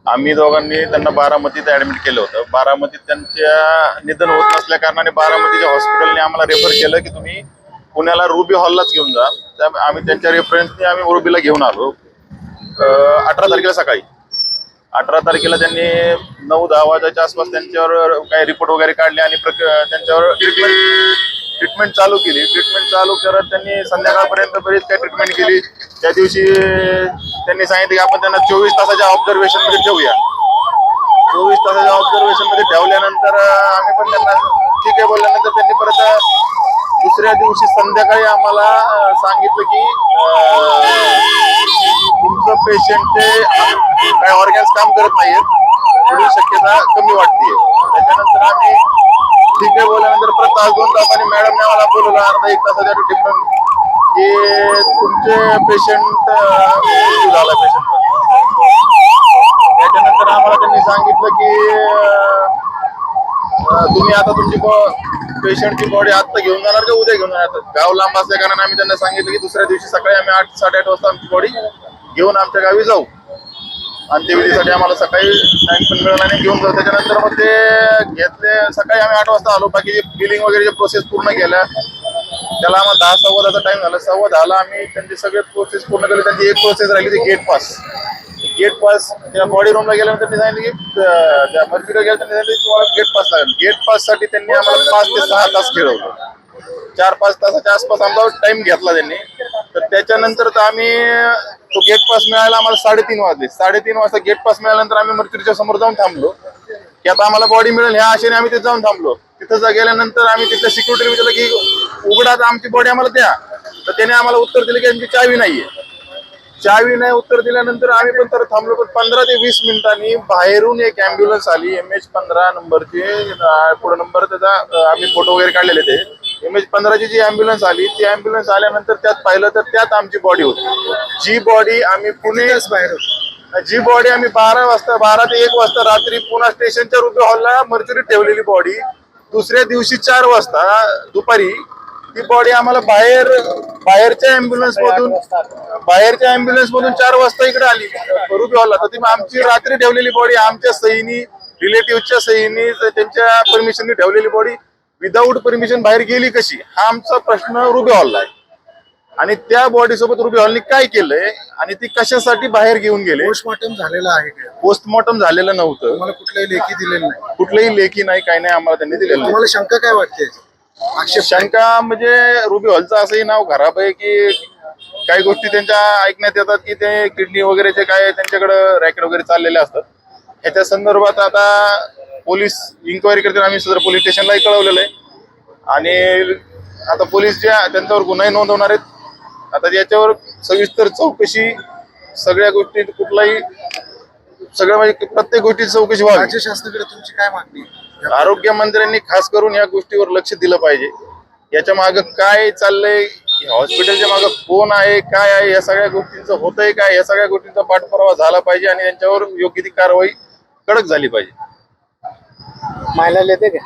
आम्ही दोघांनी त्यांना बारामतीत ऍडमिट केलं होतं. बारामतीत त्यांच्या निधन होत नसल्या कारणाने बारामतीच्या हॉस्पिटलने आम्हाला रेफर केलं की तुम्ही पुण्याला रुबी हॉललाच घेऊन जा. आम्ही त्यांच्या रेफरन्सने आम्ही रुबीला घेऊन आलो. 18 तारखेला सकाळी 18 तारखेला त्यांनी 9-10 वाजेच्या आसपास त्यांच्यावर काही रिपोर्ट वगैरे काढले आणि त्यांच्यावर ट्रीटमेंट चालू केली. ट्रीटमेंट चालू करत त्यांनी संध्याकाळपर्यंत बरीच काही ट्रीटमेंट केली. त्या दिवशी त्यांनी सांगितलं की आपण त्यांना 24 तासाच्या ऑब्झर्वेशन मध्ये ठेवूया. 24 तासाच्या ऑब्झर्वेशन मध्ये ठेवल्यानंतर आम्ही पण त्यांना ठीक आहे बोलल्यानंतर त्यांनी परत दुसऱ्या दिवशी संध्याकाळी आम्हाला सांगितलं की तुमचं पेशंटचे काही ऑर्गन्स काम करत नाहीयेत, थोडी शक्यता कमी वाटते. त्याच्यानंतर आम्ही ठीक आहे बोलल्यानंतर परत तास 2 तासांनी मॅडमने आम्हाला बोलवलं अर्धा 1 तासाच्या डिफरन्स की तुमचे पेशंट झाला पेशंट. त्याच्यानंतर आम्हाला त्यांनी सांगितलं की तुम्ही आता तुमची पेशंटची बॉडी आत्ता घेऊन जाणार का उद्या घेऊन जाणार. गाव लांब असल्या कारणाने आम्ही त्यांना सांगितलं की दुसऱ्या दिवशी सकाळी आम्ही 8-8:30 वाजता आमची बॉडी घेऊन आमच्या गावी जाऊ. अंत्यविधीसाठी आम्हाला सकाळी टाइम पण मिळाला नाही घेऊन जाऊ. त्याच्यानंतर मग ते घेतले. सकाळी आम्ही 8 वाजता आलो. बाकी बिलिंग वगैरे प्रोसेस पूर्ण केल्या. त्याला आम्हाला 10-10:15 टाइम झाला. 10:15 आम्ही त्यांचे सगळे प्रोसेस पूर्ण केले. त्यांची एक प्रोसेस राहिली ती गेट पास. गेट पास त्या बॉडी रूमला गेल्यानंतर त्यांनी सांगितलं की त्या मर्जीला गेल्या त्यांनी सांगितलं तुम्हाला गेट पास लागेल. गेट पास साठी त्यांनी आम्हाला 5 ते 6 तास खेळवलं. 4-5 तासाच्या आसपास आमचा टाइम घेतला त्यांनी. तर त्याच्यानंतर तर आम्ही तो गेट पास मिळायला आम्हाला 3:30 वाजले. 3:30 वाजता गेट पास मिळाल्यानंतर आम्ही मर्क्युरीच्या समोर जाऊन थांबलो की आता आम्हाला बॉडी मिळेल ह्या आशेने आम्ही तिथे जाऊन थांबलो. तिथं गेल्यानंतर आम्ही तिथल्या सिक्युरिटीला विचारलं की उघडा आमची बॉडी आम्हाला द्या. तर त्याने आम्हाला उत्तर दिलं की आमची चावी नाहीये. चावी नाही उत्तर दिल्यानंतर आम्ही पण तर थांबलो. पण 15 ते 20 मिनिटांनी बाहेरून एक अँब्युलन्स आली MH15 नंबरची. पुढे नंबर त्याचा आम्ही फोटो वगैरे काढलेले ते. MH15ची जी अँब्युलन्स आली ती अँब्युलन्स आल्यानंतर त्यात पाहिलं तर त्यात आमची बॉडी होती. जी बॉडी आम्ही जी बॉडी आम्ही 12 ते 1 वाजता रात्री पुणा स्टेशनच्या रुबी हॉलला मर्च्युरीत ठेवलेली बॉडी दुसऱ्या दिवशी 4 वाजता दुपारी ती बॉडी आम्हाला बाहेरच्या अँब्युलन्स मधून 4 वाजता इकडे आली रुबी हॉलला. तर ती आमची रात्री ठेवलेली बॉडी आमच्या सहीनी रिलेटिव्हच्या सहीनी त्यांच्या परमिशननी ठेवलेली बॉडी विदाऊट परमिशन बाहेर गेली कशी हा आमचा प्रश्न रुबी हॉलला आहे. आणि त्या बॉडी सोबत रुबी हॉलनी काय केलंय आणि ती कशासाठी बाहेर घेऊन गेले. पोस्टमॉर्टम झालेलं आहे का? पोस्टमॉर्टम झालेलं नव्हतं. तुम्हाला कुठल्याही लेखी दिलेली नाही? कुठल्याही लेखी नाही, काही नाही आम्हाला त्यांनी दिलेलं. तुम्हाला शंका काय वाटते? शंका म्हणजे रुबी हॉलचं असंही नाव खराब आहे की काही गोष्टी त्यांच्या ऐकण्यात येतात की ते किडनी वगैरेचे काय त्यांच्याकडे रॅकेट वगैरे चाललेले असतात. ह्याच्या संदर्भात आता पोलीस इन्क्वायरी करतील. आम्ही सदर पोलीस स्टेशनलाही कळवलेलं आहे आणि आता पोलीस ज्या त्यांच्यावर गुन्हे नोंदवणार आहेत. आता याच्यावर सविस्तर चौकशी सगळ्या गोष्टी कुठलाही सगळं म्हणजे प्रत्येक गोष्टीची चौकशी व्हावी. राज्य शासनाकडे तुमची काय मागणी? आरोग्य मंत्र्यांनी खास करून या गोष्टीवर लक्ष दिलं पाहिजे. याच्या मागं काय चाललंय, हॉस्पिटलच्या मागं कोण आहे, काय आहे, या सगळ्या गोष्टींचं होतंय काय, या सगळ्या गोष्टींचा पाठपुरावा झाला पाहिजे आणि यांच्यावर योग्य ती कारवाई कडक झाली पाहिजे. महिला येते का?